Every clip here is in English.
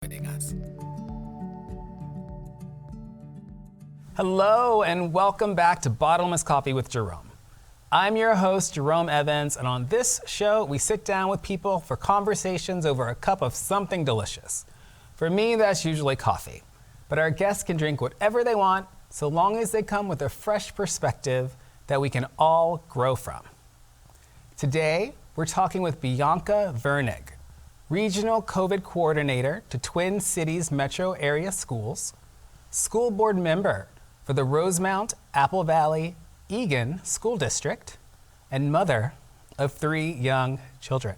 joining us. Hello and welcome back to Bottomless Coffee with Jerome. I'm your host, Jerome Evans, and on this show, we sit down with people for conversations over a cup of something delicious. For me, that's usually coffee, but our guests can drink whatever they want, so long as they come with a fresh perspective that we can all grow from. Today, we're talking with Bianca Virnig, Regional COVID Coordinator to Twin Cities Metro Area Schools, School Board Member for the Rosemount-Apple Valley-Eagan School District, and mother of 3 young children.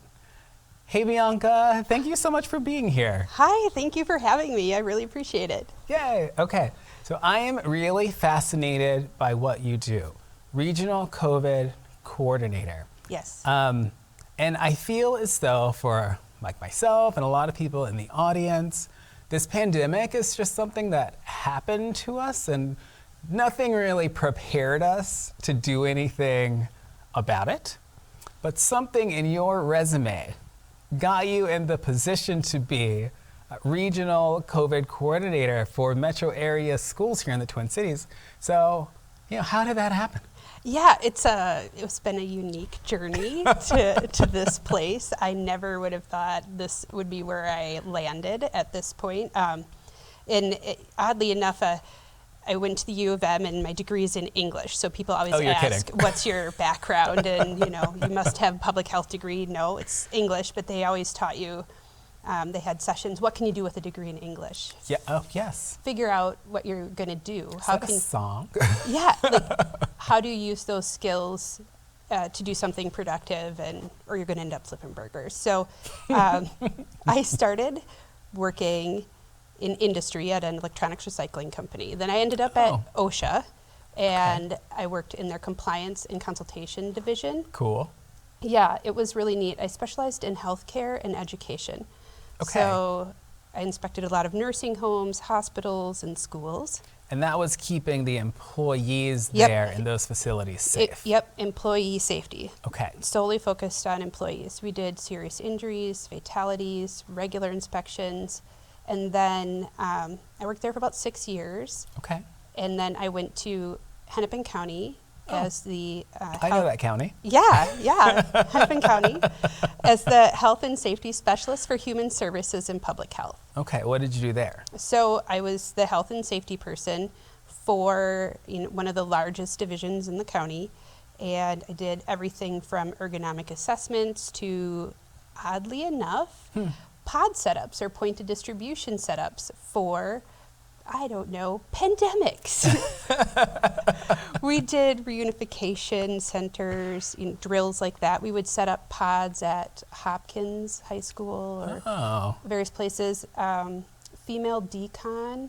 Hey Bianca, thank you so much for being here. Hi, thank you for having me. I really appreciate it. Yay, okay. So I am really fascinated by what you do, Regional COVID Coordinator. Yes. And I feel as though for like myself and a lot of people in the audience, this pandemic is just something that happened to us and nothing really prepared us to do anything about it. But something in your resume got you in the position to be a Regional COVID Coordinator for metro area schools here in the Twin Cities. So, how did that happen? Yeah, it's been a unique journey to this place. I never would have thought this would be where I landed at this point. Oddly enough, I went to the U of M and my degree is in English. So people always ask, what's your background? And you must have a public health degree. No, it's English, but they always taught you, they had sessions, what can you do with a degree in English? Yeah. Oh, yes. Figure out what you're gonna do. Is that a song? Yeah, how do you use those skills to do something productive, or you're gonna end up flipping burgers. So I started working in industry at an electronics recycling company. Then I ended up at OSHA, and I worked in their compliance and consultation division. Cool. Yeah, it was really neat. I specialized in healthcare and education. Okay. So I inspected a lot of nursing homes, hospitals, and schools. And that was keeping the employees there in those facilities safe. Employee safety. Okay. Solely focused on employees. We did serious injuries, fatalities, regular inspections, and then I worked there for about 6 years. Okay. And then I went to Hennepin County as the I know that county. Yeah, Hennepin County as the health and safety specialist for human services and public health. Okay, what did you do there? So I was the health and safety person for one of the largest divisions in the county, and I did everything from ergonomic assessments to, oddly enough, pod setups or point of distribution setups for, I don't know, pandemics. We did reunification centers, drills like that. We would set up pods at Hopkins High School or various places. Female decon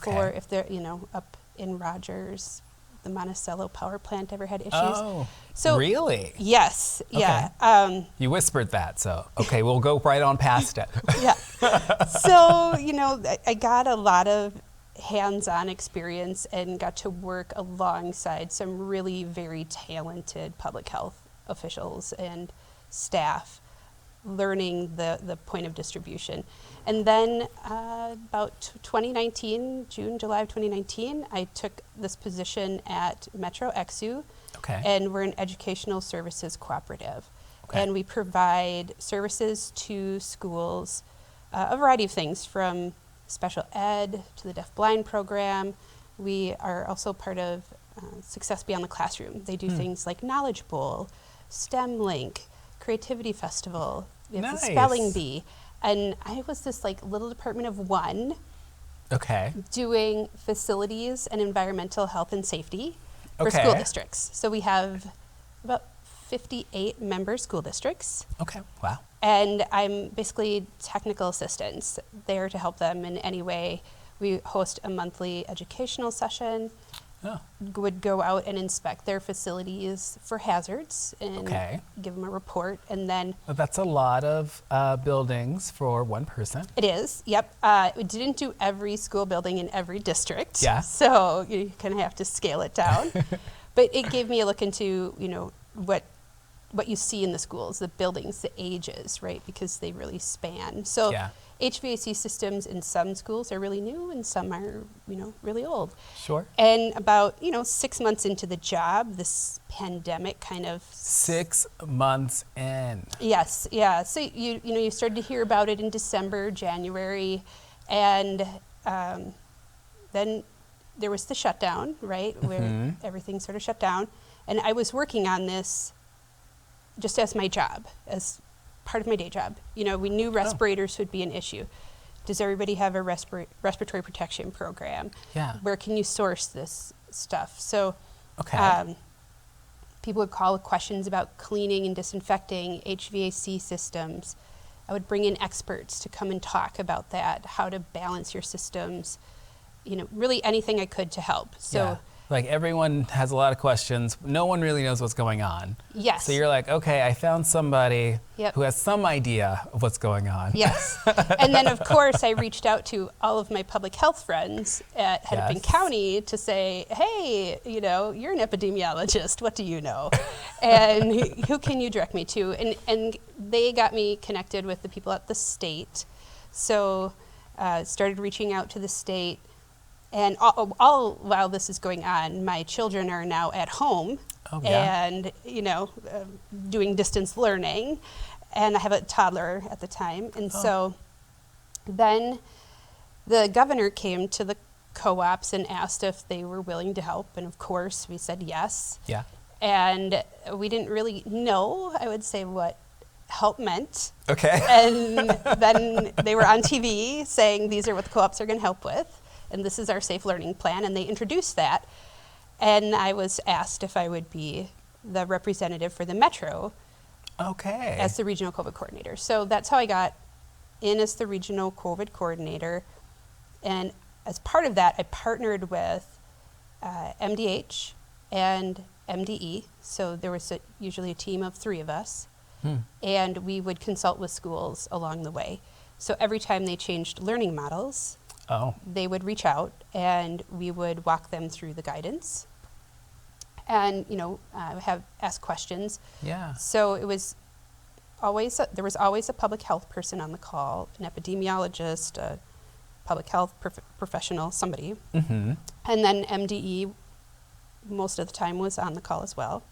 for if they're, up in Rogers, the Monticello power plant ever had issues. Oh, so really? Yes, yeah. Okay. You whispered that, so okay, we'll go right on past it. Yeah. So, I got a lot of hands-on experience and got to work alongside some really very talented public health officials and staff learning the point of distribution. And then about 2019, July of 2019, I took this position at Metro EXU, and we're an educational services cooperative. And we provide services to schools, a variety of things from special ed to the deaf-blind program. We are also part of Success Beyond the Classroom. They do things like Knowledge Bowl, STEM Link, Creativity Festival, we have the Spelling Bee. And I was this little department of one doing facilities and environmental health and safety for school districts. So we have about 58 member school districts. Okay, wow. And I'm basically technical assistance there to help them in any way. We host a monthly educational session, would go out and inspect their facilities for hazards and give them a report. And then that's a lot of buildings for one person. It is, yep. We didn't do every school building in every district. Yeah. So you kind of have to scale it down. But it gave me a look into, what what you see in the schools, the buildings, the ages, right? Because they really span. So Yeah. HVAC systems in some schools are really new and some are, really old. Sure. And about, 6 months into the job, this pandemic kind of 6 months in. Yes, yeah. So you started to hear about it in December, January, and then there was the shutdown, right, where everything sort of shut down. And I was working on this just as my job, as part of my day job. We knew respirators would be an issue. Does everybody have a respiratory protection program? Yeah. Where can you source this stuff? So Okay. people would call with questions about cleaning and disinfecting HVAC systems. I would bring in experts to come and talk about that, how to balance your systems, really anything I could to help. So yeah. Like everyone has a lot of questions. No one really knows what's going on. yes. So you're like, okay, I found somebody Yep. who has some idea of what's going on. Yes. And then, of course, I reached out to all of my public health friends at Hennepin Yes. County to say, hey, you're an epidemiologist. What do you know? And who can you direct me to? And they got me connected with the people at the state. So started reaching out to the state. And all while this is going on, my children are now at home and, doing distance learning. And I have a toddler at the time. And so then the governor came to the co-ops and asked if they were willing to help. And of course, we said yes. Yeah. And we didn't really know, I would say, what help meant. Okay. And then they were on TV saying these are what the co-ops are going to help with. And this is our safe learning plan, and they introduced that. And I was asked if I would be the representative for the Metro Okay. as the regional COVID coordinator. So that's how I got in as the regional COVID coordinator. And as part of that, I partnered with MDH and MDE. So there was usually a team of 3 of us. And we would consult with schools along the way. So every time they changed learning models, they would reach out and we would walk them through the guidance and, ask questions. Yeah. So it was there was always a public health person on the call, an epidemiologist, a public health professional, somebody. Mm-hmm. And then MDE most of the time was on the call as well.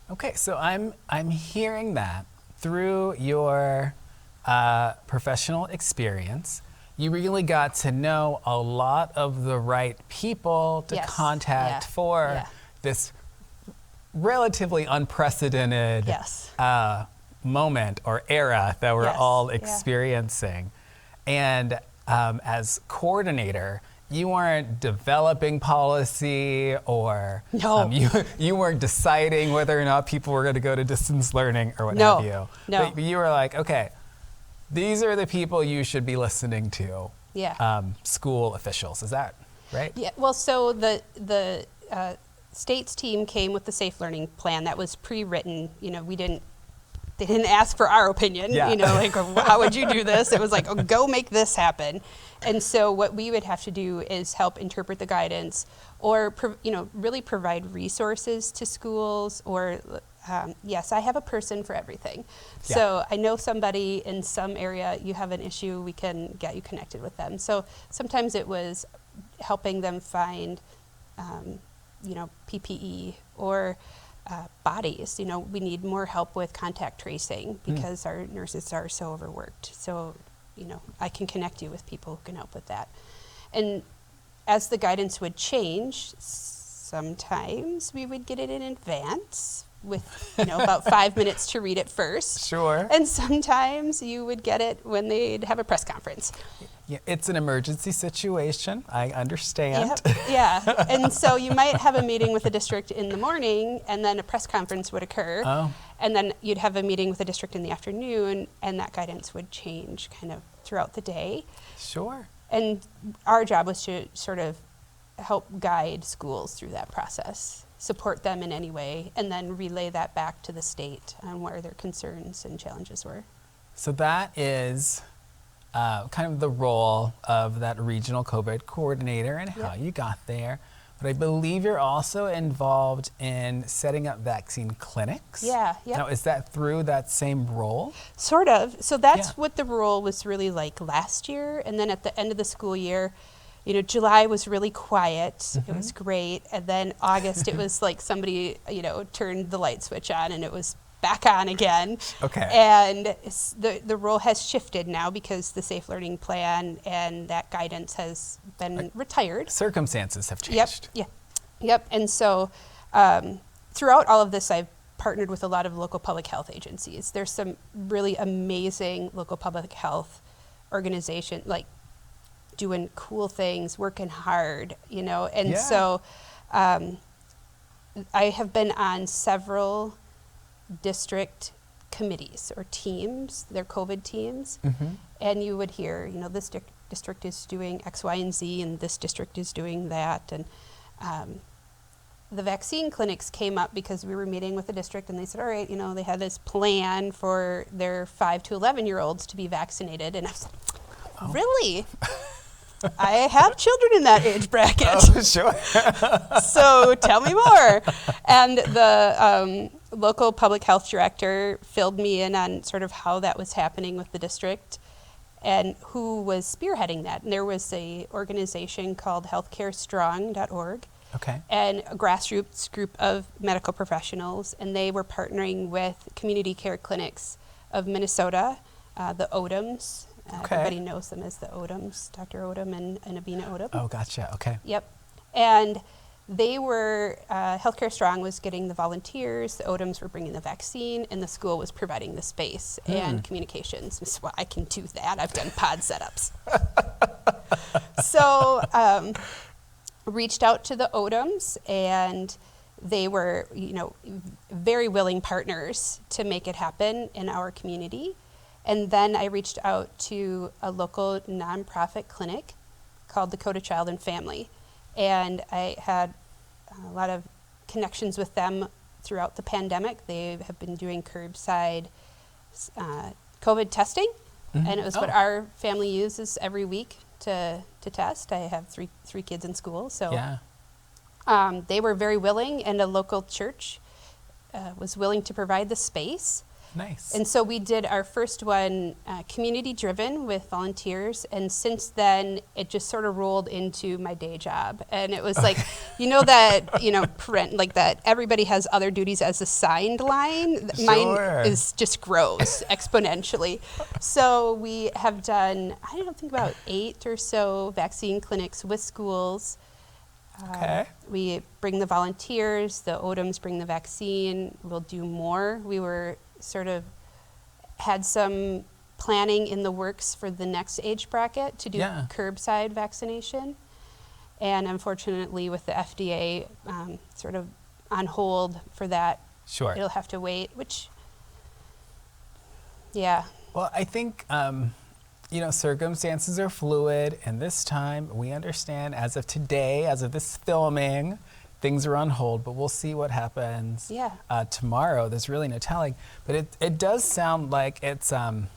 Okay, so I'm hearing that through your professional experience, you really got to know a lot of the right people to Yes. contact Yeah. for Yeah. this relatively unprecedented Yes. moment or era that we're Yes. all Yeah. experiencing. And as coordinator, you weren't developing policy or No. you weren't deciding whether or not people were going to go to distance learning or what No. have you. No. But you were like, okay, these are the people you should be listening to. Yeah. School officials, is that right? Yeah, well, so the state's team came with the safe learning plan that was pre-written. They didn't ask for our opinion. Yeah. Like, how would you do this? It was like, oh, go make this happen. And so what we would have to do is help interpret the guidance, or really provide resources to schools. Or yes, I have a person for everything. Yeah. So I know somebody in some area. You have an issue, we can get you connected with them. So sometimes it was helping them find, PPE or bodies. We need more help with contact tracing because our nurses are so overworked. So, I can connect you with people who can help with that. And as the guidance would change, sometimes we would get it in advance with, about 5 minutes to read it first. Sure. And sometimes you would get it when they'd have a press conference. Yeah, it's an emergency situation. I understand. Yeah. And so you might have a meeting with the district in the morning, and then a press conference would occur. Oh. And then you'd have a meeting with the district in the afternoon, and that guidance would change kind of throughout the day. Sure. And our job was to sort of help guide schools through that process, support them in any way, and then relay that back to the state on where their concerns and challenges were. So that is kind of the role of that regional COVID coordinator and how you got there. But but I believe you're also involved in setting up vaccine clinics. Yeah. Now, is that through that same role? Sort of. So that's what the role was really like last year. And then at the end of the school year, July was really quiet. It was great. And then August, it was like somebody, turned the light switch on and it was back on again. Okay. And the role has shifted now because the Safe Learning Plan and that guidance has been retired. Circumstances have changed. Yep. And so throughout all of this, I've partnered with a lot of local public health agencies. There's some really amazing local public health organizations, like doing cool things, working hard, And so I have been on several district committees or teams, they're COVID teams, and you would hear, this district is doing X, Y, and Z, and this district is doing that. And the vaccine clinics came up because we were meeting with the district, and they said, all right, they had this plan for their 5 to 11-year-olds to be vaccinated. And I was like, really? I have children in that age bracket. Oh, sure. So tell me more. And the local public health director filled me in on sort of how that was happening with the district and who was spearheading that. And there was a organization called healthcarestrong.org. Okay. And a grassroots group of medical professionals, and they were partnering with community care clinics of Minnesota, the Odoms. Everybody knows them as the Odoms, Dr. Odom and Abina Odom. Oh, gotcha. Okay. Yep. And they were, Healthcare Strong was getting the volunteers, the Odoms were bringing the vaccine, and the school was providing the space and communications. So well, I can do that. I've done pod setups. So reached out to the Odoms, and they were, very willing partners to make it happen in our community. And then I reached out to a local nonprofit clinic called Dakota Child and Family. And I had a lot of connections with them throughout the pandemic. They have been doing curbside COVID testing. And it was what our family uses every week to test. I have three kids in school. So they were very willing, and a local church was willing to provide the space. Nice. And so we did our first one community-driven with volunteers, and since then it just sort of rolled into my day job. And it was like, like that everybody has other duties as assigned line. Sure. Mine is just grows exponentially. So we have done, I don't think about 8 or so vaccine clinics with schools. Okay. We bring the volunteers, the Odoms bring the vaccine. We'll do more. We were sort of had some planning in the works for the next age bracket to do curbside vaccination. And unfortunately, with the FDA sort of on hold for that, it'll have to wait, which, Well, I think, circumstances are fluid, and this time we understand as of today, as of this filming, things are on hold, but we'll see what happens tomorrow. There's really no telling. But it does sound like it's kind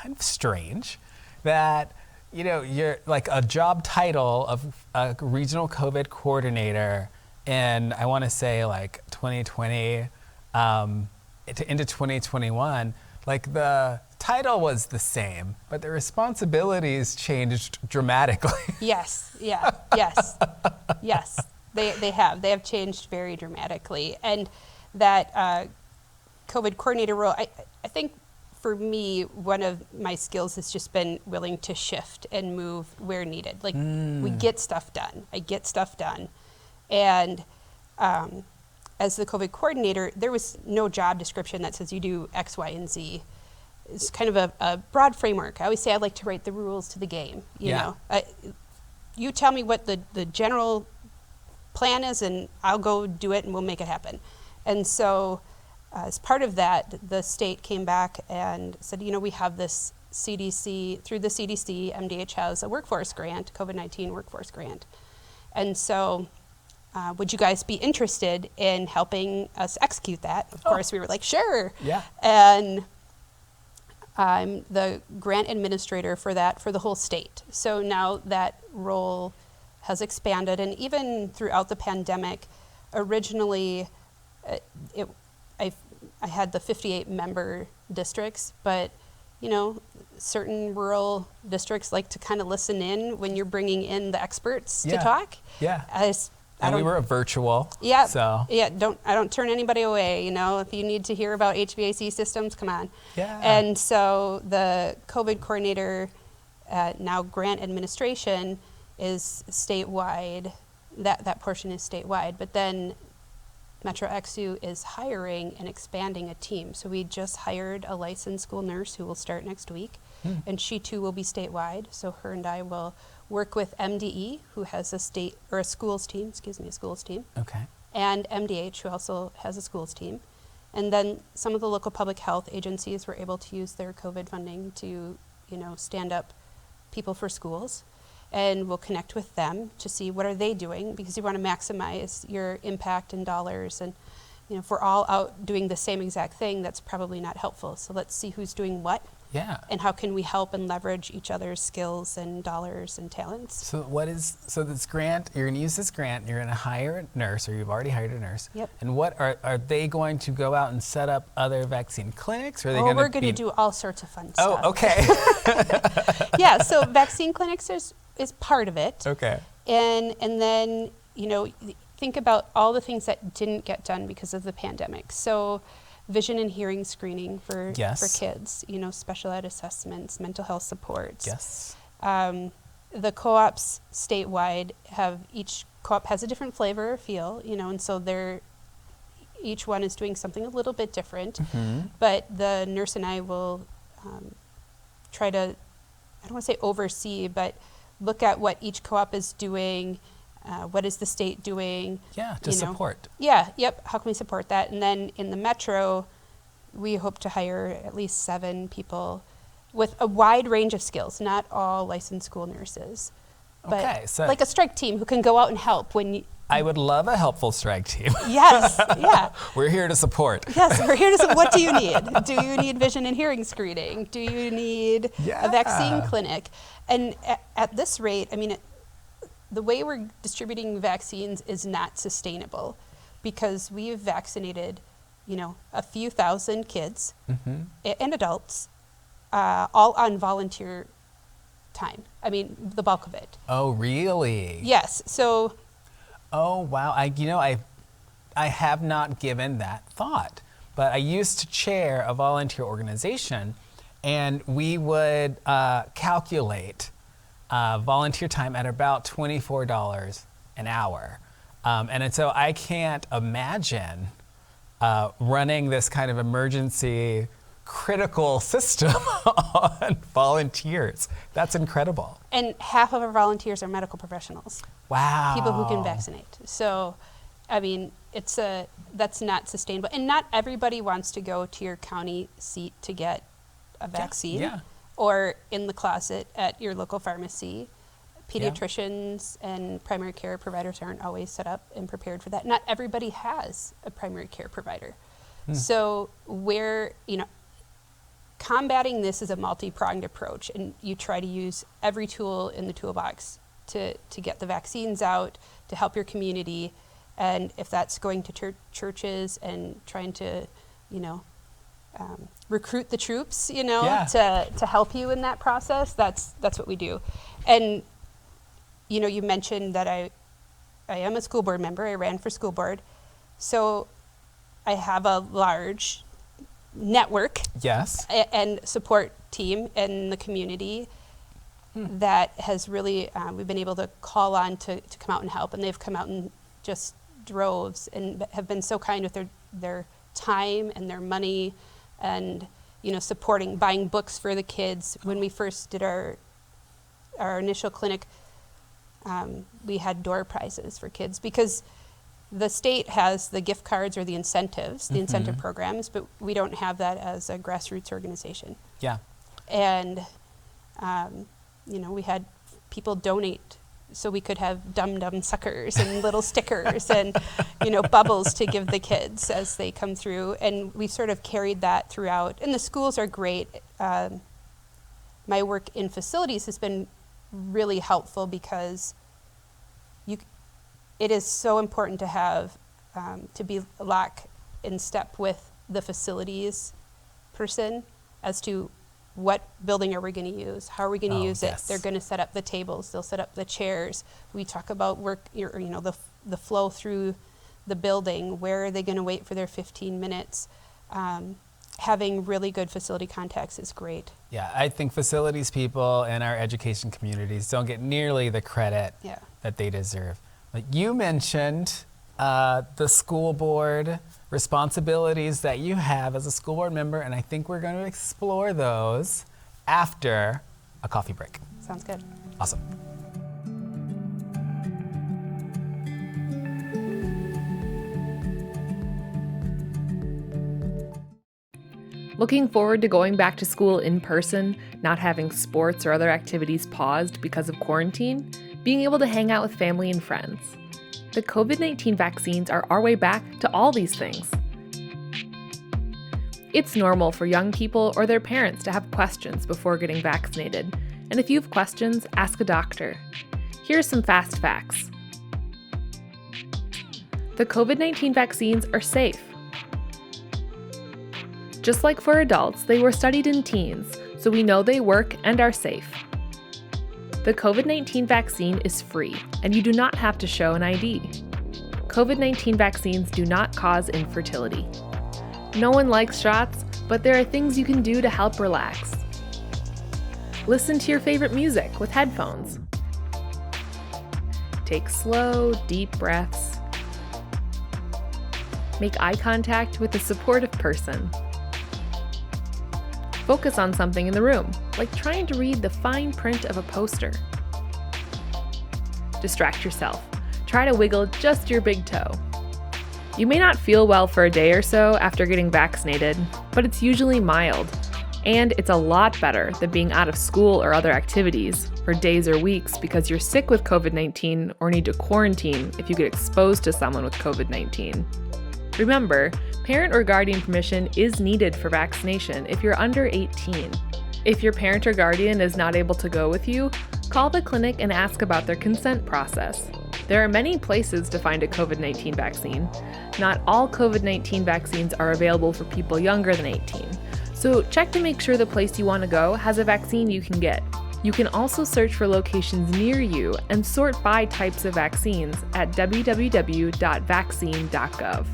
of strange that, you're like a job title of a regional COVID coordinator in, I want to say, like 2020 into 2021. Like the title was the same, but the responsibilities changed dramatically. Yes. They have changed very dramatically. And that COVID coordinator role, I think for me, one of my skills has just been willing to shift and move where needed. Like we get stuff done. I get stuff done. And as the COVID coordinator, there was no job description that says you do X, Y, and Z. It's kind of a broad framework. I always say I like to write the rules to the game. You know, you tell me what the general plan is, and I'll go do it, and we'll make it happen. And so, as part of that, the state came back and said, we have this CDC, through the CDC, MDH has a workforce grant, COVID-19 workforce grant. And so, would you guys be interested in helping us execute that? Of course, we were like, sure. Yeah. And I'm the grant administrator for that for the whole state. So now that role has expanded, and even throughout the pandemic, originally I had the 58 member districts, but certain rural districts like to kind of listen in when you're bringing in the experts to talk. Yeah. And we were virtual. Yeah. So. Yeah. I don't turn anybody away. If you need to hear about HVAC systems, come on. Yeah. And so the COVID coordinator, now grant administration, is statewide. That portion is statewide. But then Metro XU is hiring and expanding a team. So we just hired a licensed school nurse who will start next week, and she too will be statewide. So her and I will work with MDE, who has a schools team, Okay. and MDH, who also has a schools team. And then some of the local public health agencies were able to use their COVID funding to, stand up people for schools. And we'll connect with them to see what are they doing, because you want to maximize your impact in dollars. And if we're all out doing the same exact thing, that's probably not helpful. So let's see who's doing what. Yeah. And how can we help and leverage each other's skills and dollars and talents. So this grant, you're going to use this grant, you're going to hire a nurse, or you've already hired a nurse. Yep. And what are they going to go out and set up other vaccine clinics? Or are they we're going to do all sorts of fun stuff. Oh, okay. Yeah, so vaccine clinics is part of it. Okay. And then, think about all the things that didn't get done because of the pandemic. So vision and hearing screening for kids, special ed assessments, mental health supports. Yes. The co-ops statewide each co-op has a different flavor or feel, and so each one is doing something a little bit different. But the nurse and I will try to, I don't want to say oversee, but look at what each co-op is doing. What is the state doing? Yeah, to support. Yeah, yep. How can we support that? And then in the metro, we hope to hire at least 7 people with a wide range of skills, not all licensed school nurses. But Okay, so like a strike team who can go out and help when you... I would love a helpful strike team. Yes, yeah. We're here to support. Yes, we're here to what do you need? Do you need vision and hearing screening? Do you need a vaccine clinic? And at this rate, the way we're distributing vaccines is not sustainable, because we've vaccinated, a few thousand kids and adults, all on volunteer time. The bulk of it. Oh, really? Yes. So. Oh, wow. I have not given that thought, but I used to chair a volunteer organization, and we would calculate volunteer time at about $24 an hour. And so I can't imagine running this kind of emergency critical system on volunteers. That's incredible. And half of our volunteers are medical professionals. Wow. People who can vaccinate. So, that's not sustainable. And not everybody wants to go to your county seat to get a vaccine. Yeah. Or in the closet at your local pharmacy. Pediatricians and primary care providers aren't always set up and prepared for that. Not everybody has a primary care provider. So combating this is a multi-pronged approach, and you try to use every tool in the toolbox to get the vaccines out, to help your community. And if that's going to churches and trying to, recruit the troops, to help you in that process, that's what we do. And, you mentioned that I am a school board member. I ran for school board. So I have a large network and support team in the community that has really, we've been able to call on to come out and help, and they've come out in just droves and have been so kind with their time and their money, and supporting, buying books for the kids. When we first did our initial clinic, we had door prizes for kids, because the state has the gift cards or the incentives, the incentive programs, but we don't have that as a grassroots organization. Yeah. And, we had people donate so we could have dum-dum suckers and little stickers and, bubbles to give the kids as they come through. And we sort of carried that throughout. And the schools are great. My work in facilities has been really helpful, because it is so important to have, to be lock in step with the facilities person as to what building are we going to use? How are we going to use yes. it? They're going to set up the tables. They'll set up the chairs. We talk about the flow through the building. Where are they going to wait for their 15 minutes? Having really good facility contacts is great. Yeah, I think facilities people in our education communities don't get nearly the credit that they deserve. Like you mentioned the school board responsibilities that you have as a school board member, and I think we're going to explore those after a coffee break. Sounds good. Awesome. Looking forward to going back to school in person, not having sports or other activities paused because of quarantine, being able to hang out with family and friends. The COVID-19 vaccines are our way back to all these things. It's normal for young people or their parents to have questions before getting vaccinated, and if you have questions, ask a doctor. Here are some fast facts. The COVID-19 vaccines are safe. Just like for adults, they were studied in teens, so we know they work and are safe. The COVID-19 vaccine is free, and you do not have to show an ID. COVID-19 vaccines do not cause infertility. No one likes shots, but there are things you can do to help relax. Listen to your favorite music with headphones. Take slow, deep breaths. Make eye contact with a supportive person. Focus on something in the room, like trying to read the fine print of a poster. Distract yourself. Try to wiggle just your big toe. You may not feel well for a day or so after getting vaccinated, but it's usually mild. And it's a lot better than being out of school or other activities for days or weeks because you're sick with COVID-19 or need to quarantine if you get exposed to someone with COVID-19. Remember, parent or guardian permission is needed for vaccination if you're under 18. If your parent or guardian is not able to go with you, call the clinic and ask about their consent process. There are many places to find a COVID-19 vaccine. Not all COVID-19 vaccines are available for people younger than 18, so check to make sure the place you want to go has a vaccine you can get. You can also search for locations near you and sort by types of vaccines at www.vaccine.gov.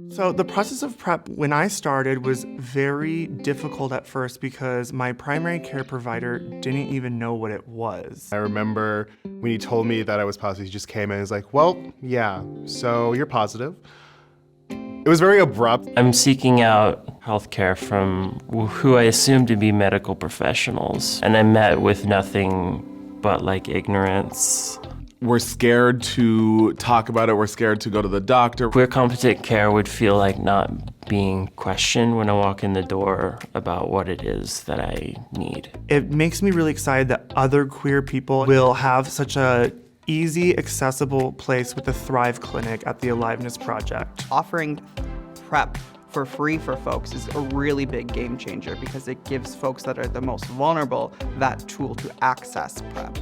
So the process of PrEP when I started was very difficult at first because my primary care provider didn't even know what it was. I remember when he told me that I was positive, he just came in and was like, well, yeah, so you're positive. It was very abrupt. I'm seeking out healthcare from who I assume to be medical professionals, and I met with nothing but ignorance. We're scared to talk about it. We're scared to go to the doctor. Queer competent care would feel like not being questioned when I walk in the door about what it is that I need. It makes me really excited that other queer people will have such a easy, accessible place with the Thrive Clinic at the Aliveness Project. Offering PrEP for free for folks is a really big game changer because it gives folks that are the most vulnerable that tool to access PrEP.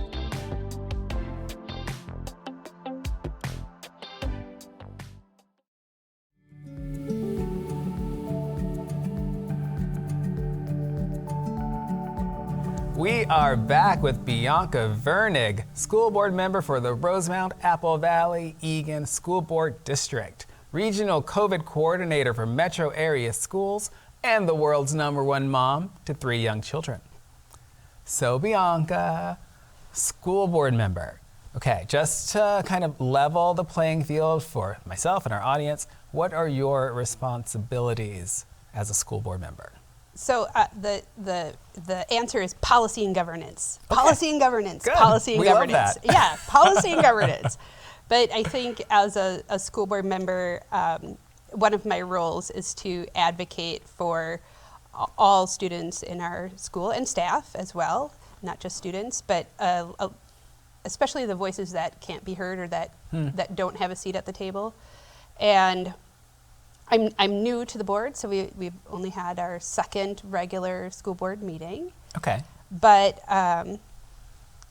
We are back with Bianca Virnig, school board member for the Rosemount-Apple Valley-Eagan School Board District, regional COVID coordinator for metro area schools, and the world's #1 mom to 3 young children. So Bianca, school board member. Okay, just to kind of level the playing field for myself and our audience, what are your responsibilities as a school board member? So the answer is policy and governance. Okay. Policy and governance. Good. Policy and we governance. Love that. Yeah, policy and governance. But I think as a school board member, one of my roles is to advocate for all students in our school and staff as well, not just students, but especially the voices that can't be heard or that don't have a seat at the table. And I'm new to the board, so we've only had our second regular school board meeting. Okay. But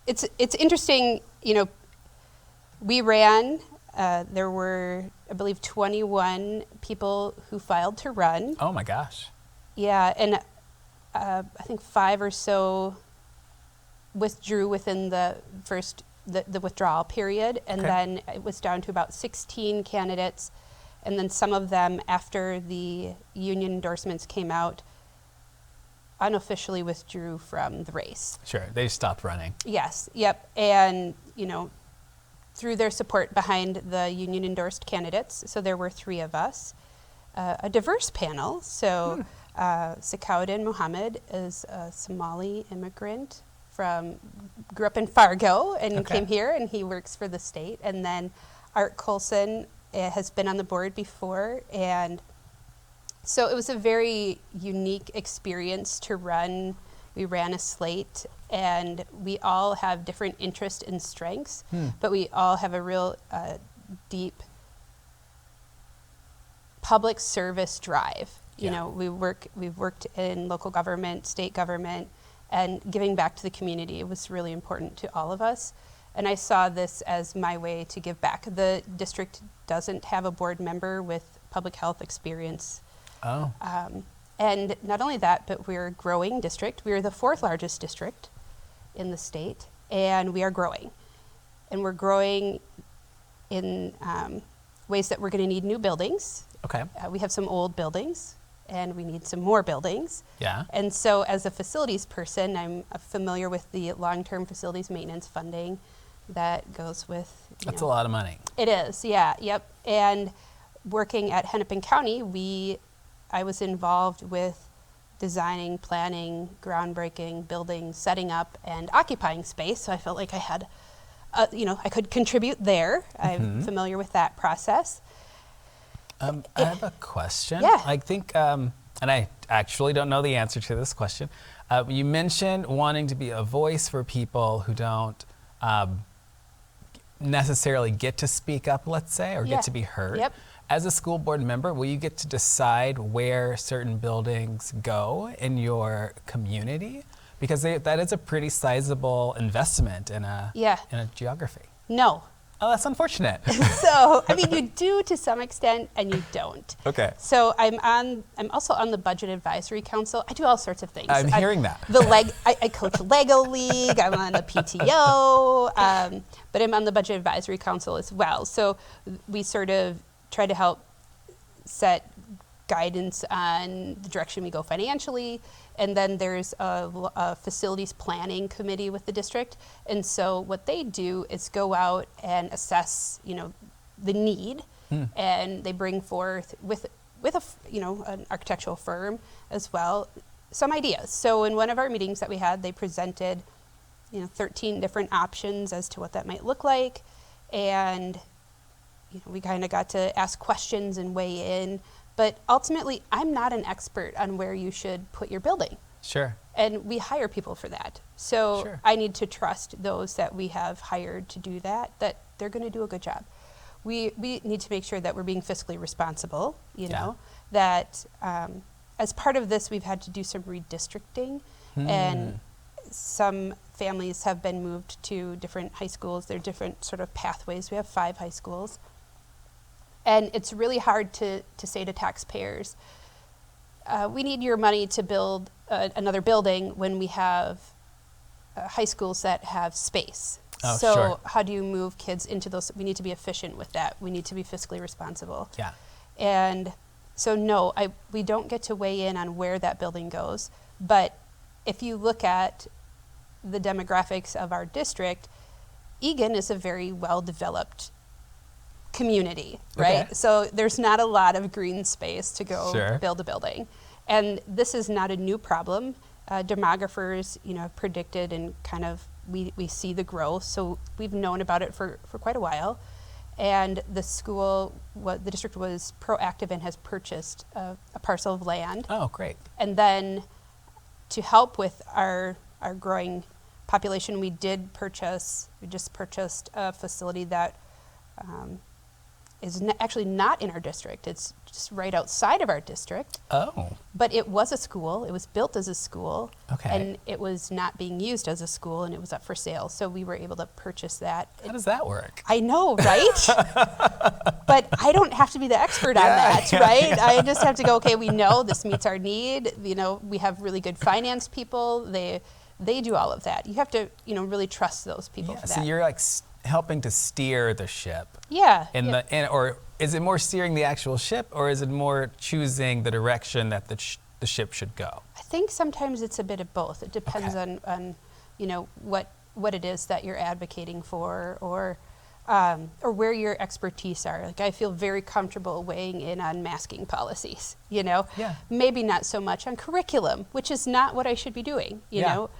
it's interesting We ran. There were, I believe, 21 people who filed to run. Oh my gosh. Yeah, and I think 5 or so withdrew within the withdrawal period, and then it was down to about 16 candidates, and then some of them, after the union endorsements came out, unofficially withdrew from the race. Sure, they stopped running. Yes, yep, and through their support behind the union endorsed candidates, so there were 3 of us, a diverse panel. So Sakauddin Mohammed is a Somali immigrant grew up in Fargo and came here, and he works for the state. And then Art Colson has been on the board before, and so it was a very unique experience to run. We ran a slate, and we all have different interests and strengths, but we all have a real deep public service drive. We've worked in local government, state government, and giving back to the community was really important to all of us. And I saw this as my way to give back. The district doesn't have a board member with public health experience. Oh. And not only that, but we're a growing district. We're the 4th largest district in the state, and we are growing. And we're growing in ways that we're going to need new buildings. Okay. We have some old buildings, and we need some more buildings. Yeah. And so as a facilities person, I'm familiar with the long-term facilities maintenance funding that goes with, That's a lot of money. It is, yeah, yep. And working at Hennepin County, I was involved with designing, planning, groundbreaking, building, setting up, and occupying space. So I felt like I had, I could contribute there. I'm familiar with that process. I have a question. Yeah. I think, and I actually don't know the answer to this question. You mentioned wanting to be a voice for people who don't necessarily get to speak up, let's say, or get to be heard. Yep. As a school board member, will you get to decide where certain buildings go in your community? Because that is a pretty sizable investment in a geography. No. Oh, that's unfortunate. So, I mean, you do to some extent, and you don't. Okay. So I'm also on the Budget Advisory Council. I do all sorts of things. I'm hearing that. I coach Lego League. I'm on the PTO, but I'm on the Budget Advisory Council as well. So we sort of try to help set guidance on the direction we go financially. And then there's a facilities planning committee with the district. And so what they do is go out and assess, the need, and they bring forth with an architectural firm as well, some ideas. So in one of our meetings that we had, they presented, 13 different options as to what that might look like. And we kind of got to ask questions and weigh in. But ultimately, I'm not an expert on where you should put your building. Sure. And we hire people for that. So Sure. I need to trust those that we have hired to do that they're going to do a good job. We need to make sure that we're being fiscally responsible, that as part of this, we've had to do some redistricting. And some families have been moved to different high schools. There are different sort of pathways. We have 5 high schools. And it's really hard to say to taxpayers, we need your money to build another building when we have high schools that have space. Oh, so sure. How do you move kids into those? We need to be efficient with that. We need to be fiscally responsible. Yeah. And so no, we don't get to weigh in on where that building goes. But if you look at the demographics of our district, Eagan is a very well-developed community, right? Okay. So there's not a lot of green space to go Sure. build a building. And this is not a new problem. Demographers, have predicted and kind of, we see the growth. So we've known about it for quite a while. And the district was proactive and has purchased a parcel of land. Oh, great. And then to help with our growing population, we just purchased a facility that is actually not in our district. It's just right outside of our district. Oh. But it was a school. It was built as a school. Okay. And it was not being used as a school, and it was up for sale. So we were able to purchase that. How does that work? I know, right? But I don't have to be the expert on that, right? I just have to go, okay, we know this meets our need. You know, we have really good finance people. They do all of that. You have to, you know, really trust those people for that. So you're like helping to steer the ship. Yeah. Or is it more steering the actual ship, or is it more choosing the direction that the ship should go? I think sometimes it's a bit of both. It depends on you know, what it is that you're advocating for, or where your expertise are. Like, I feel very comfortable weighing in on masking policies, you know? Yeah. Maybe not so much on curriculum, which is not what I should be doing, you know?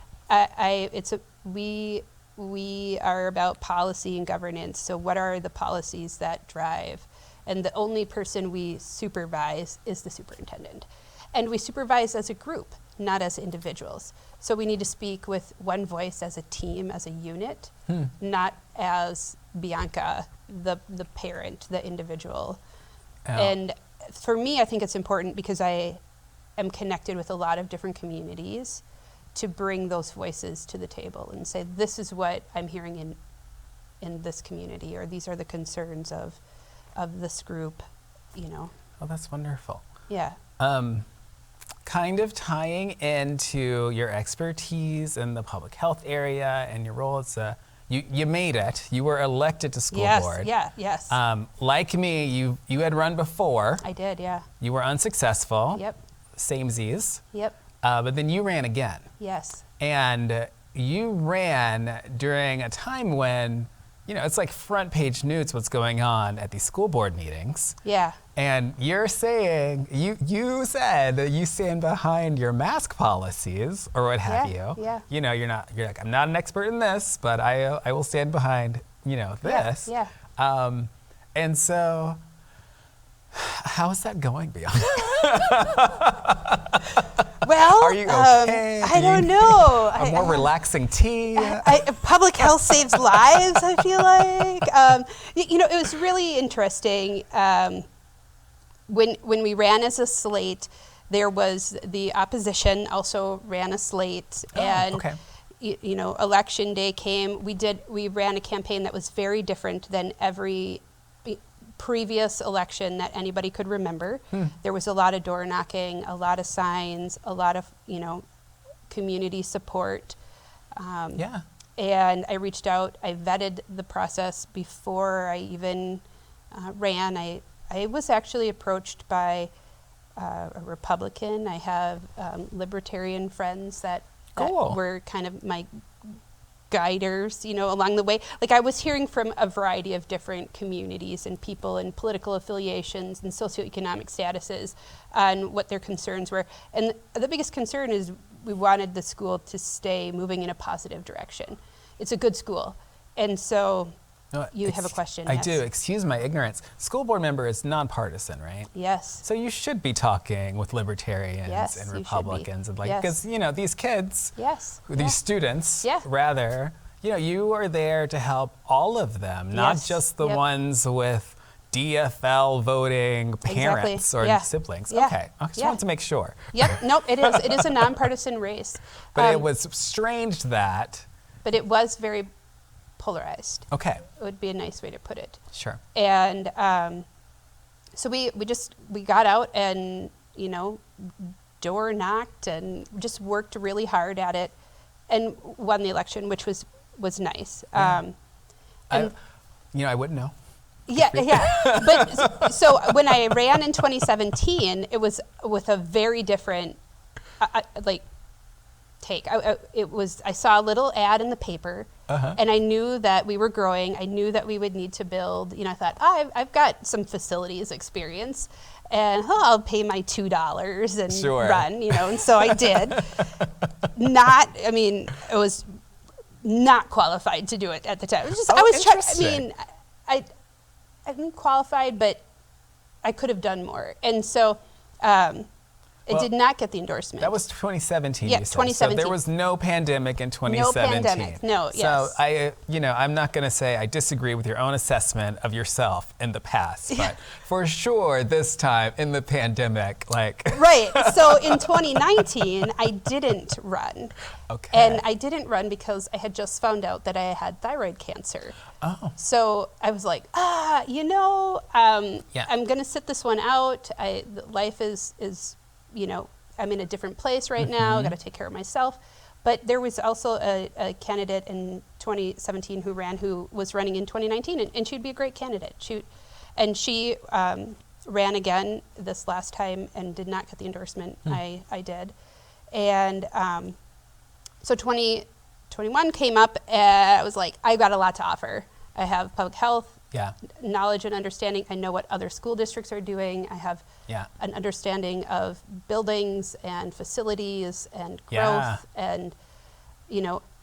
We are about policy and governance, so what are the policies that drive? And the only person we supervise is the superintendent. And we supervise as a group, not as individuals. So we need to speak with one voice as a team, as a unit, not as Bianca, the parent, the individual. Oh. And for me, I think it's important because I am connected with a lot of different communities to bring those voices to the table and say, this is what I'm hearing in this community, or these are the concerns of this group, you know. Oh, that's wonderful. Yeah. Kind of tying into your expertise in the public health area and your role as you made it. You were elected to school board. Yes. Like me, you had run before. I did, yeah. You were unsuccessful. Yep. Samesies. Yep. But then you ran again. Yes. And you ran during a time when, you know, it's like front page news what's going on at these school board meetings. Yeah. And you're saying, you said that you stand behind your mask policies or what have you. Yeah. You know, you're like, I'm not an expert in this, but I will stand behind, you know, this. Yeah. And so, how is that going, Bianca? Well, are you okay? I don't know. A more relaxing tea? Public health saves lives, I feel like. You know, it was really interesting. When we ran as a slate, there was the opposition also ran a slate. And, okay. you know, election day came. We ran a campaign that was very different than every previous election that anybody could remember. There was a lot of door knocking, a lot of signs, a lot of, you know, community support. Yeah. And I reached out, I vetted the process before I even ran. I was actually approached by a Republican. I have libertarian friends that were kind of my guiders, you know, along the way. Like, I was hearing from a variety of different communities and people and political affiliations and socioeconomic statuses on what their concerns were. And the biggest concern is we wanted the school to stay moving in a positive direction. It's a good school. And so you have a question. I yes. do. Excuse my ignorance. School board member is nonpartisan, right? Yes. So you should be talking with libertarians Yes, and you should be. Republicans, and like, Yes. because you know these kids, Yes. these Yeah. students, Yeah. rather, you know, you are there to help all of them, not Yes. just the Yep. ones with DFL voting parents or Yeah. siblings. Yeah. Okay, I just Yeah. wanted to make sure. Yep. Nope. It is. It is a nonpartisan race. But it was strange that. But it was very polarized. Okay. It would be a nice way to put it. Sure. And so we got out and, you know, door knocked and just worked really hard at it and won the election, which was nice. You know, I wouldn't know. Yeah. But so when I ran in 2017, it was with a very different, take. I saw a little ad in the paper, and I knew that we were growing. I knew that we would need to build. You know, I thought, I've got some facilities experience, and I'll pay my $2 and run. You know, and so I did. I was not qualified to do it at the time. It was just, I was trying. I didn't qualified, but I could have done more. And so It did not get the endorsement. That was 2017. Yeah, you said. 2017. So there was no pandemic in 2017. No pandemic. No. Yes. So I'm not going to say I disagree with your own assessment of yourself in the past, but for sure this time in the pandemic, Right. So in 2019, I didn't run. Okay. And I didn't run because I had just found out that I had thyroid cancer. Oh. So I was like, I'm going to sit this one out. Life is, I'm in a different place right now. I got to take care of myself. But there was also a candidate in 2017 who was running in 2019, and she'd be a great candidate. She ran again this last time and did not get the endorsement. I did. And so 2021 came up, and I was like, I've got a lot to offer. I have public health, knowledge and understanding. I know what other school districts are doing. I have an understanding of buildings and facilities and growth. And,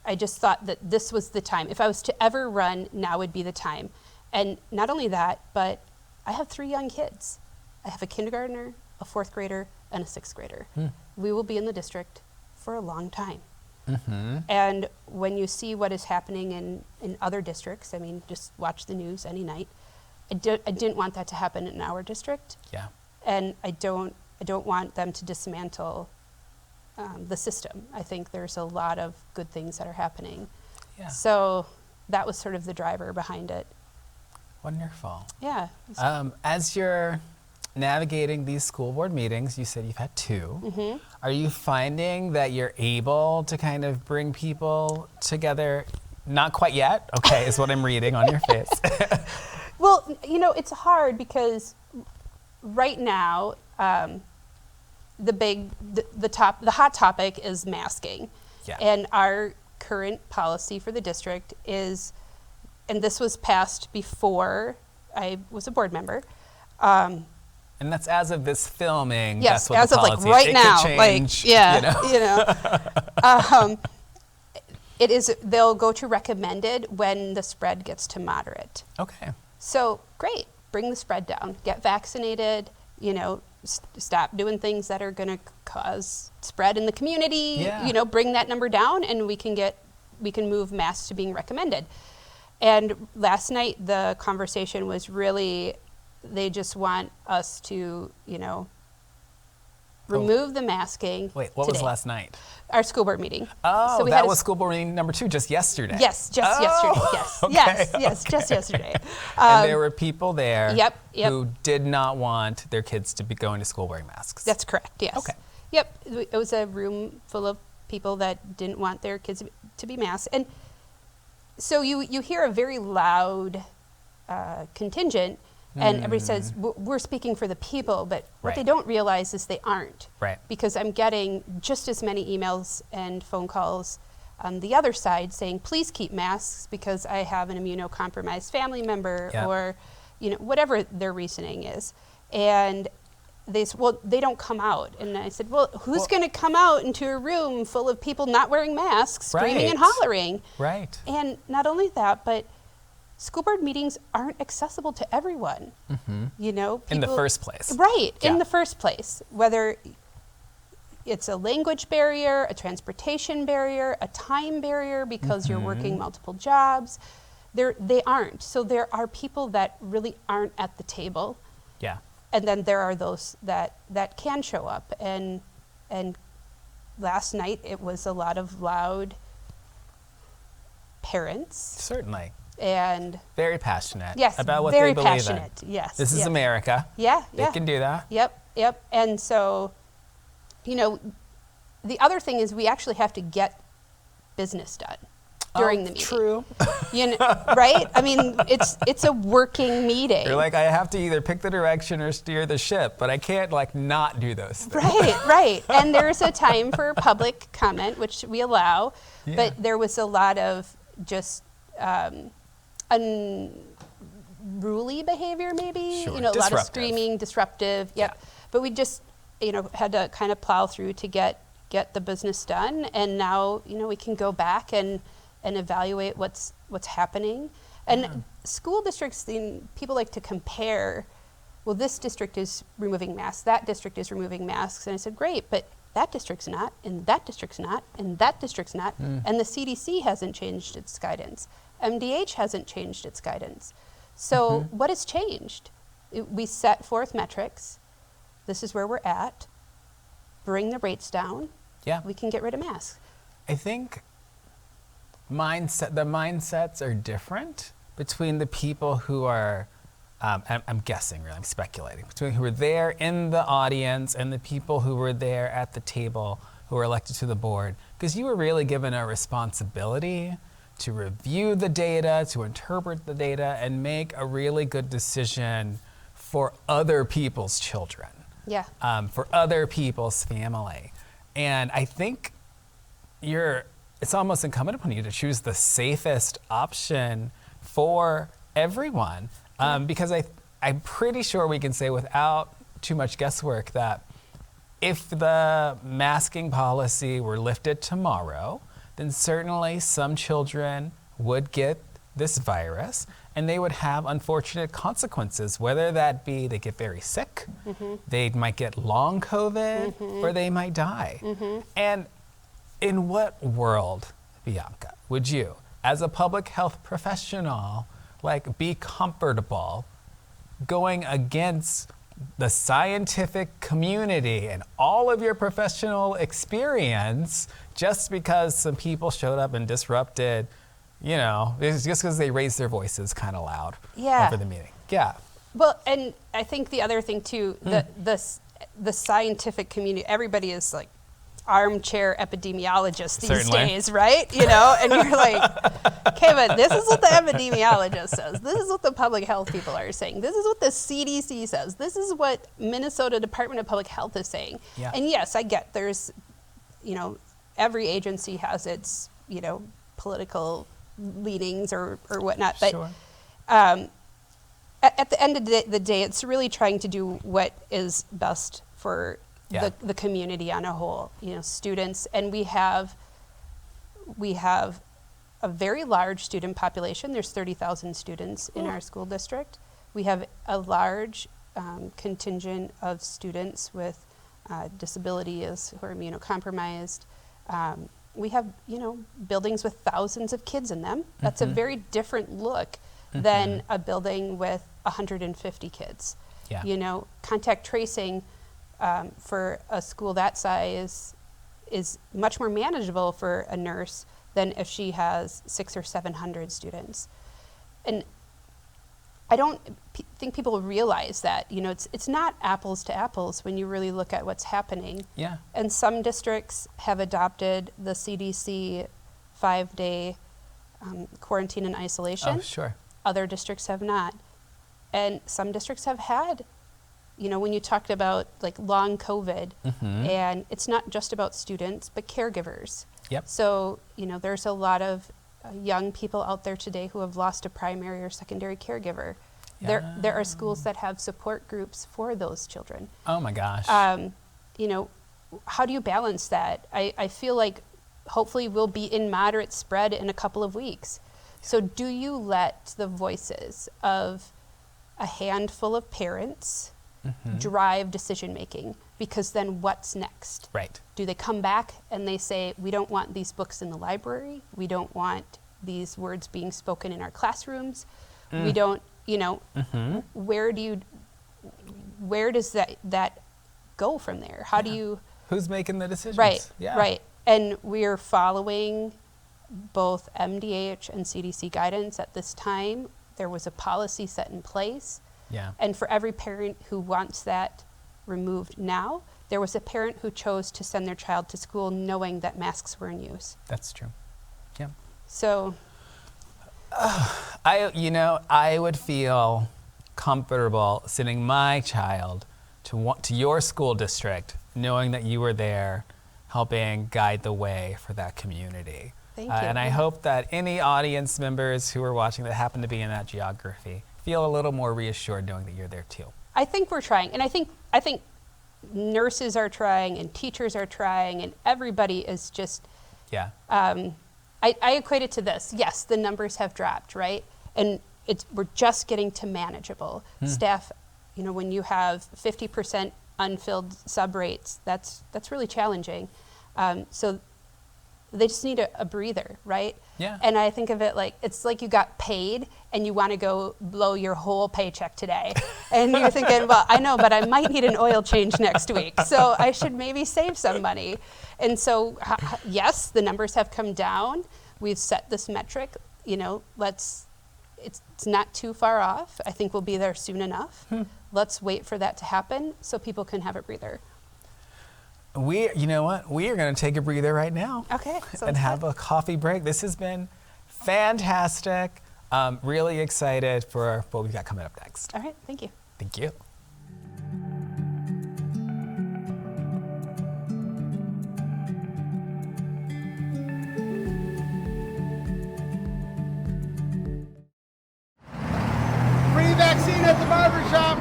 I just thought that this was the time. If I was to ever run, now would be the time. And not only that, but I have 3 young kids. I have a kindergartner, a 4th grader, and a 6th grader. We will be in the district for a long time. And when you see what is happening in other districts, I mean, just watch the news any night. I didn't want that to happen in our district. Yeah. And I don't want them to dismantle the system. I think there's a lot of good things that are happening. Yeah. So that was sort of the driver behind it. Wonderful. Yeah. As you're navigating these school board meetings, you said you've had 2. Are you finding that you're able to kind of bring people together? Not quite yet, okay, is what I'm reading on your face. Well, it's hard because right now, the hot topic is masking. Yeah. And our current policy for the district is, and this was passed before I was a board member. And that's as of this filming. Yes, that's what as the of policy right is. It now. could change, It is. They'll go to recommended when the spread gets to moderate. Okay. So great, bring the spread down, get vaccinated. Stop doing things that are going to cause spread in the community. Yeah. Bring that number down, and we can move masks to being recommended. And last night the conversation was really, they just want us to, remove the masking. Wait, what was last night? Our school board meeting. Oh, So we that had was school board meeting number 2 just yesterday. Yes, just yesterday. Yes, okay. yes, just yesterday. And there were people there Yep. who did not want their kids to be going to school wearing masks. That's correct, yes. Okay. Yep, it was a room full of people that didn't want their kids to be masked. And so you hear a very loud contingent, and everybody says, we're speaking for the people, but what they Right. don't realize is they aren't. Right. Because I'm getting just as many emails and phone calls on the other side saying, please keep masks because I have an immunocompromised family member Yep. or, whatever their reasoning is. And they said, well, they don't come out. And I said, well, who's going to come out into a room full of people not wearing masks, screaming and Right. hollering? Right. And not only that, but school board meetings aren't accessible to everyone. In the people- first place. Right, Yeah. in the first place. Whether it's a language barrier, a transportation barrier, a time barrier because you're working multiple jobs, they aren't. So there are people that really aren't at the table. Yeah. And then there are those that can show up. And last night it was a lot of loud parents Certainly. and Very passionate yes, about what very they believe passionate. in. Yes, This is yes. America. Yeah, They yeah. can do that. Yep. And so, the other thing is we actually have to get business done during the meeting. True. Right? I mean, it's a working meeting. You're like, I have to either pick the direction or steer the ship, but I can't not do those things. Right. And there's a time for public comment, which we allow, Yeah. but there was a lot of just unruly behavior maybe, Sure. a lot of Disruptive. screaming, disruptive. Yep. But we just, had to kind of plow through to get the business done. And now, we can go back and evaluate what's happening. And school districts, people like to compare well, this district is removing masks, that district is removing masks. And I said, great, but that district's not, and that district's not, and that district's not. And the CDC hasn't changed its guidance. MDH hasn't changed its guidance. So what has changed? We set forth metrics. This is where we're at. Bring the rates down. Yeah. We can get rid of masks. I think the mindsets are different between the people who are, I'm guessing, really, I'm speculating, between who were there in the audience and the people who were there at the table who were elected to the board. Because you were really given a responsibility to review the data, to interpret the data, and make a really good decision for other people's children. Yeah. For other people's family. And I think it's almost incumbent upon you to choose the safest option for everyone. Because I'm pretty sure we can say without too much guesswork that if the masking policy were lifted tomorrow, then certainly some children would get this virus and they would have unfortunate consequences, whether that be they get very sick, they might get long COVID, or they might die. And in what world, Bianca, would you, as a public health professional, be comfortable going against the scientific community and all of your professional experience just because some people showed up and disrupted, just because they raised their voices kind of loud over the meeting? Yeah. Well, and I think the other thing too, the scientific community, everybody is like armchair epidemiologists these Certainly. days, right? And you're like, okay, but this is what the epidemiologist says. This is what the public health people are saying. This is what the CDC says. This is what Minnesota Department of Public Health is saying. Yeah. And yes, I get there's, every agency has its, political leanings or whatnot. But Sure. At the end of the day, it's really trying to do what is best for the community on a whole, students. And we have a very large student population. There's 30,000 students in our school district. We have a large contingent of students with disabilities who are immunocompromised. We have, buildings with thousands of kids in them. That's a very different look than a building with 150 kids. Yeah. Contact tracing for a school that size is much more manageable for a nurse than if she has 600 or 700 students. And I don't think people realize that, it's not apples to apples when you really look at what's happening. Yeah. And some districts have adopted the CDC 5-day quarantine and isolation. Oh, sure. Other districts have not. And some districts have had, when you talked about long COVID, and it's not just about students, but caregivers. Yep. So, there's a lot of young people out there today who have lost a primary or secondary caregiver. Yeah. There are schools that have support groups for those children. Oh my gosh. How do you balance that? I feel like hopefully we'll be in moderate spread in a couple of weeks. So do you let the voices of a handful of parents drive decision making? Because then what's next? Right. Do they come back and they say, we don't want these books in the library, we don't want these words being spoken in our classrooms, we don't, where does that go from there? How do you... Who's making the decisions? Right, Yeah. right. And we're following both MDH and CDC guidance at this time. There was a policy set in place. Yeah. And for every parent who wants that removed now, there was a parent who chose to send their child to school knowing that masks were in use. That's true. Yeah. So I would feel comfortable sending my child to your school district knowing that you were there helping guide the way for that community. Thank you. And I hope that any audience members who are watching that happen to be in that geography feel a little more reassured knowing that you're there too. I think we're trying, and I think nurses are trying, and teachers are trying, and everybody is just. Yeah. I equate it to this. Yes, the numbers have dropped, right? And we're just getting to manageable. Staff, when you have 50% unfilled sub rates, that's really challenging. So they just need a breather, right? Yeah. And I think of it like, it's like you got paid and you want to go blow your whole paycheck today. And you're thinking, well, I know, but I might need an oil change next week. So I should maybe save some money. And so, yes, the numbers have come down. We've set this metric, it's not too far off. I think we'll be there soon enough. Let's wait for that to happen so people can have a breather. You know what? We are going to take a breather right now. Okay. And have a coffee break. This has been fantastic. Really excited for what we've got coming up next. All right. Thank you. Thank you. Free vaccine at the barbershop.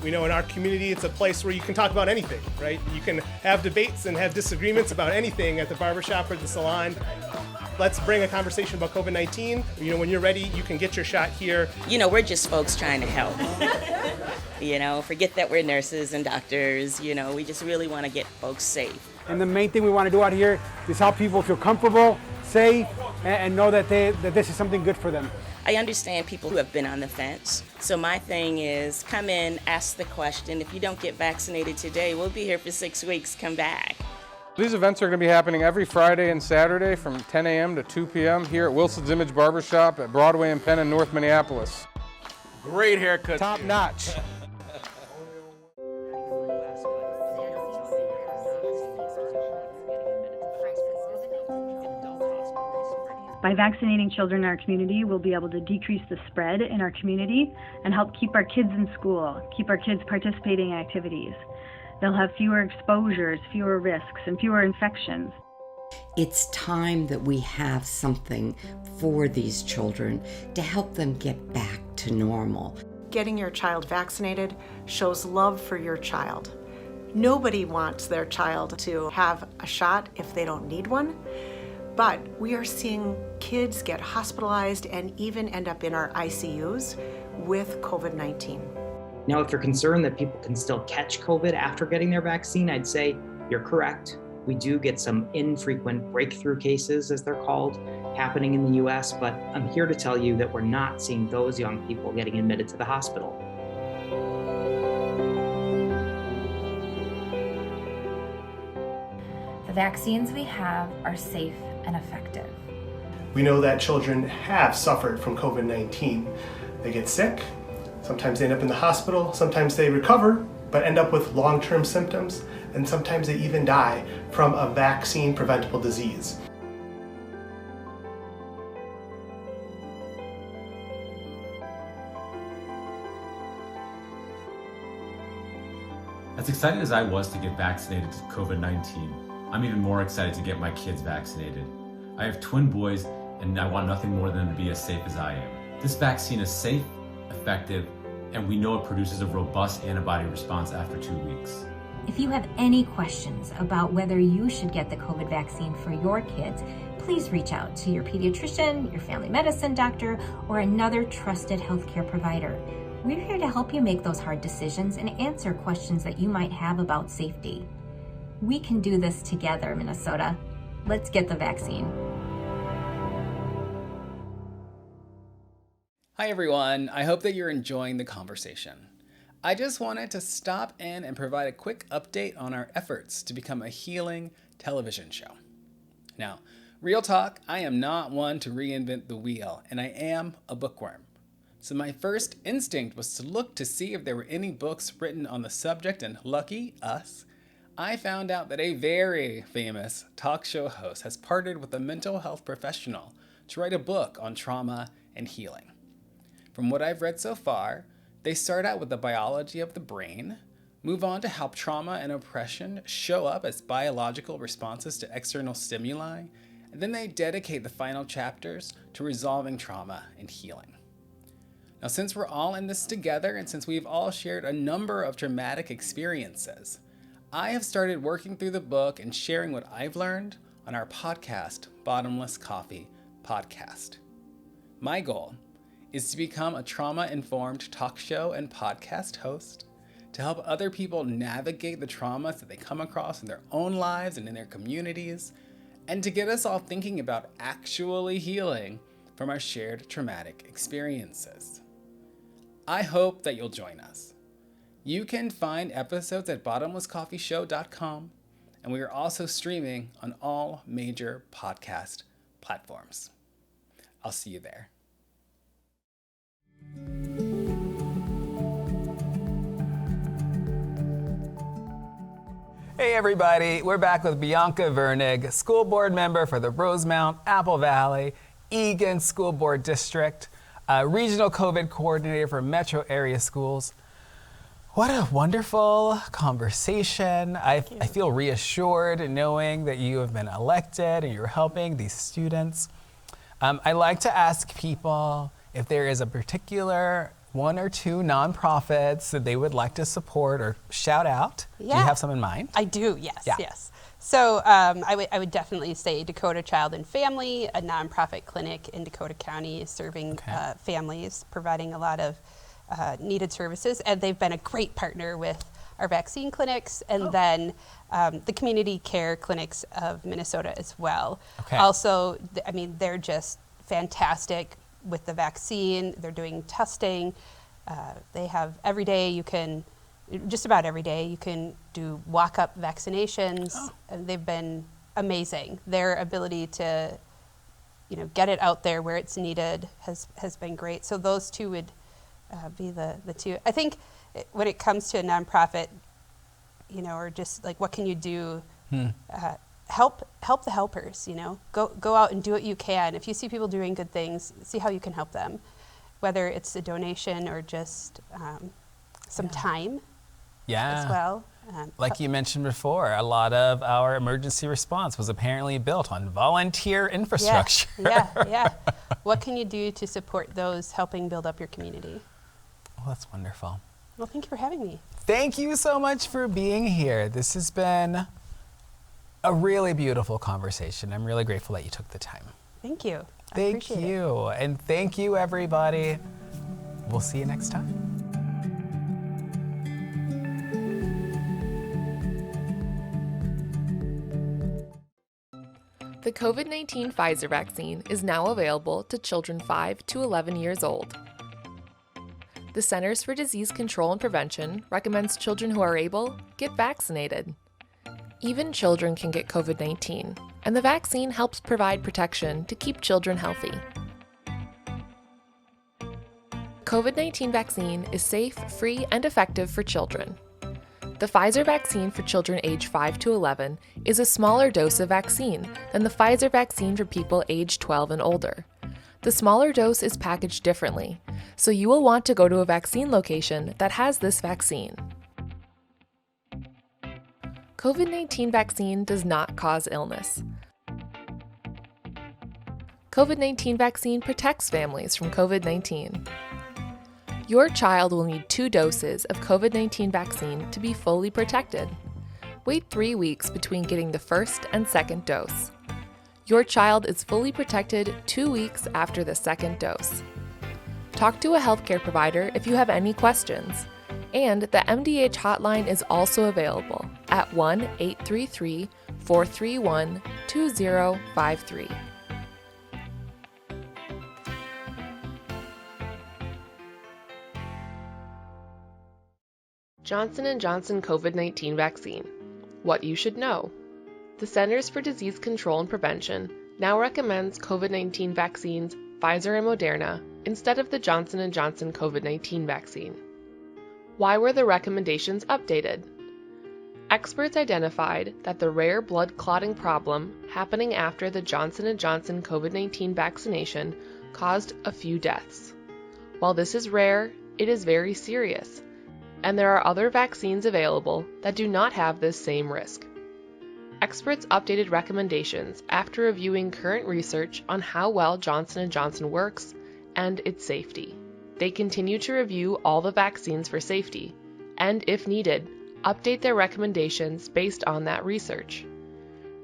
We know in our community, it's a place where you can talk about anything, right? You can have debates and have disagreements about anything at the barbershop or the salon. Let's bring a conversation about COVID-19. When you're ready, you can get your shot here. We're just folks trying to help. Forget that we're nurses and doctors. We just really want to get folks safe. And the main thing we want to do out here is help people feel comfortable, safe, and know that this is something good for them. I understand people who have been on the fence. So my thing is, come in, ask the question. If you don't get vaccinated today, we'll be here for 6 weeks. Come back. These events are going to be happening every Friday and Saturday from 10 a.m. to 2 p.m. here at Wilson's Image Barbershop at Broadway and Penn in North Minneapolis. Great haircut. Top notch. By vaccinating children in our community, we'll be able to decrease the spread in our community and help keep our kids in school, keep our kids participating in activities. They'll have fewer exposures, fewer risks, and fewer infections. It's time that we have something for these children to help them get back to normal. Getting your child vaccinated shows love for your child. Nobody wants their child to have a shot if they don't need one. But we are seeing kids get hospitalized and even end up in our ICUs with COVID-19. Now, if you're concerned that people can still catch COVID after getting their vaccine, I'd say you're correct. We do get some infrequent breakthrough cases, as they're called, happening in the US, but I'm here to tell you that we're not seeing those young people getting admitted to the hospital. The vaccines we have are safe and effective. We know that children have suffered from COVID-19. They get sick, sometimes they end up in the hospital, sometimes they recover, but end up with long-term symptoms, and sometimes they even die from a vaccine-preventable disease. As excited as I was to get vaccinated to COVID-19, I'm even more excited to get my kids vaccinated. I have twin boys, and I want nothing more than them to be as safe as I am. This vaccine is safe, effective, and we know it produces a robust antibody response after 2 weeks. If you have any questions about whether you should get the COVID vaccine for your kids, please reach out to your pediatrician, your family medicine doctor, or another trusted healthcare provider. We're here to help you make those hard decisions and answer questions that you might have about safety. We can do this together, Minnesota. Let's get the vaccine. Hi everyone, I hope that you're enjoying the conversation. I just wanted to stop in and provide a quick update on our efforts to become a healing television show. Now, real talk, I am not one to reinvent the wheel, and I am a bookworm. So my first instinct was to look to see if there were any books written on the subject, and lucky us, I found out that a very famous talk show host has partnered with a mental health professional to write a book on trauma and healing. From what I've read so far, they start out with the biology of the brain, move on to how trauma and oppression show up as biological responses to external stimuli, and then they dedicate the final chapters to resolving trauma and healing. Now, since we're all in this together, and since we've all shared a number of traumatic experiences, I have started working through the book and sharing what I've learned on our podcast, Bottomless Coffee Podcast. My goal is to become a trauma-informed talk show and podcast host, to help other people navigate the traumas that they come across in their own lives and in their communities, and to get us all thinking about actually healing from our shared traumatic experiences. I hope that you'll join us. You can find episodes at bottomlesscoffeeshow.com, and we are also streaming on all major podcast platforms. I'll see you there. Hey everybody, we're back with Bianca Virnig, school board member for the Rosemount-Apple Valley-Eagan School Board District, regional COVID coordinator for metro area schools. What a wonderful conversation. I feel reassured knowing that you have been elected and you're helping these students. I like to ask people if there is a particular one or two nonprofits that they would like to support or shout out. Yeah. Do you have some in mind? I do, yes, Yeah. yes. So I would definitely say Dakota Child and Family, a nonprofit clinic in Dakota County serving families, providing a lot of needed services, and they've been a great partner with our vaccine clinics and then the community care clinics of Minnesota as well. Okay. Also, I mean, they're just fantastic with the vaccine. They're doing testing. They have every day just about every day you can do walk-up vaccinations. And they've been amazing. Their ability to, get it out there where it's needed has been great. So those two would be the two. I think when it comes to a nonprofit, or just like what can you do, help the helpers. Go out and do what you can. If you see people doing good things, see how you can help them, whether it's a donation or just some time as well. Like you mentioned before, a lot of our emergency response was apparently built on volunteer infrastructure. Yeah. What can you do to support those helping build up your community? Well, that's wonderful. Well, thank you for having me. Thank you so much for being here. This has been a really beautiful conversation. I'm really grateful that you took the time. Thank you. Thank you. And thank you, everybody. We'll see you next time. The COVID-19 Pfizer vaccine is now available to children 5 to 11 years old. The Centers for Disease Control and Prevention recommends children who are able get vaccinated. Even children can get COVID-19, and the vaccine helps provide protection to keep children healthy. COVID-19 vaccine is safe, free, and effective for children. The Pfizer vaccine for children age 5 to 11 is a smaller dose of vaccine than the Pfizer vaccine for people age 12 and older. The smaller dose is packaged differently, so you will want to go to a vaccine location that has this vaccine. COVID-19 vaccine does not cause illness. COVID-19 vaccine protects families from COVID-19. Your child will need 2 doses of COVID-19 vaccine to be fully protected. Wait 3 weeks between getting the first and second dose. Your child is fully protected 2 weeks after the second dose. Talk to a healthcare provider if you have any questions. And the MDH hotline is also available at 1-833-431-2053. Johnson & Johnson COVID-19 vaccine. What you should know. The Centers for Disease Control and Prevention now recommends COVID-19 vaccines Pfizer and Moderna instead of the Johnson & Johnson COVID-19 vaccine. Why were the recommendations updated? Experts identified that the rare blood clotting problem happening after the Johnson & Johnson COVID-19 vaccination caused a few deaths. While this is rare, it is very serious, and there are other vaccines available that do not have this same risk. Experts updated recommendations after reviewing current research on how well Johnson & Johnson works and its safety. They continue to review all the vaccines for safety, and if needed, update their recommendations based on that research.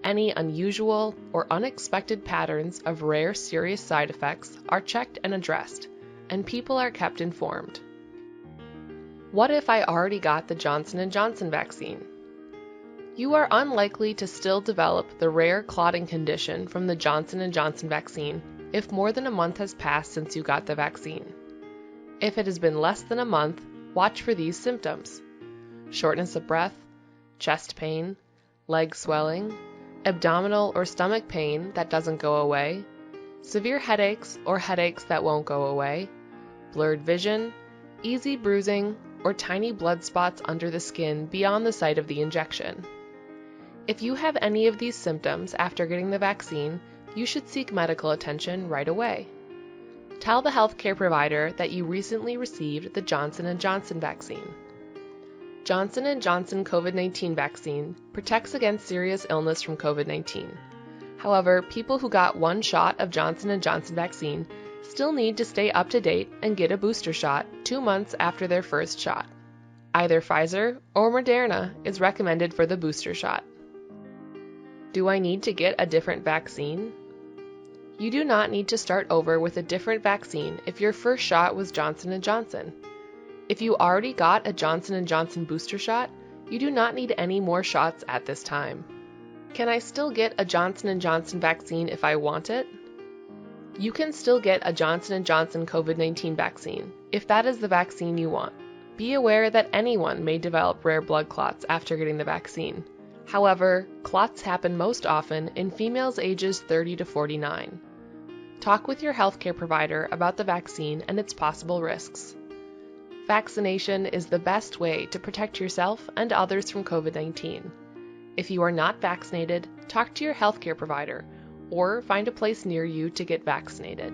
Any unusual or unexpected patterns of rare serious side effects are checked and addressed, and people are kept informed. What if I already got the Johnson & Johnson vaccine? You are unlikely to still develop the rare clotting condition from the Johnson & Johnson vaccine if more than a month has passed since you got the vaccine. If it has been less than a month, watch for these symptoms: shortness of breath, chest pain, leg swelling, abdominal or stomach pain that doesn't go away, severe headaches or headaches that won't go away, blurred vision, easy bruising, or tiny blood spots under the skin beyond the site of the injection. If you have any of these symptoms after getting the vaccine, you should seek medical attention right away. Tell the healthcare provider that you recently received the Johnson & Johnson vaccine. Johnson & Johnson COVID-19 vaccine protects against serious illness from COVID-19. However, people who got one shot of Johnson & Johnson vaccine still need to stay up to date and get a booster shot 2 months after their first shot. Either Pfizer or Moderna is recommended for the booster shot. Do I need to get a different vaccine? You do not need to start over with a different vaccine if your first shot was Johnson & Johnson. If you already got a Johnson & Johnson booster shot, you do not need any more shots at this time. Can I still get a Johnson & Johnson vaccine if I want it? You can still get a Johnson & Johnson COVID-19 vaccine if that is the vaccine you want. Be aware that anyone may develop rare blood clots after getting the vaccine. However, clots happen most often in females ages 30 to 49. Talk with your healthcare provider about the vaccine and its possible risks. Vaccination is the best way to protect yourself and others from COVID-19. If you are not vaccinated, talk to your healthcare provider or find a place near you to get vaccinated.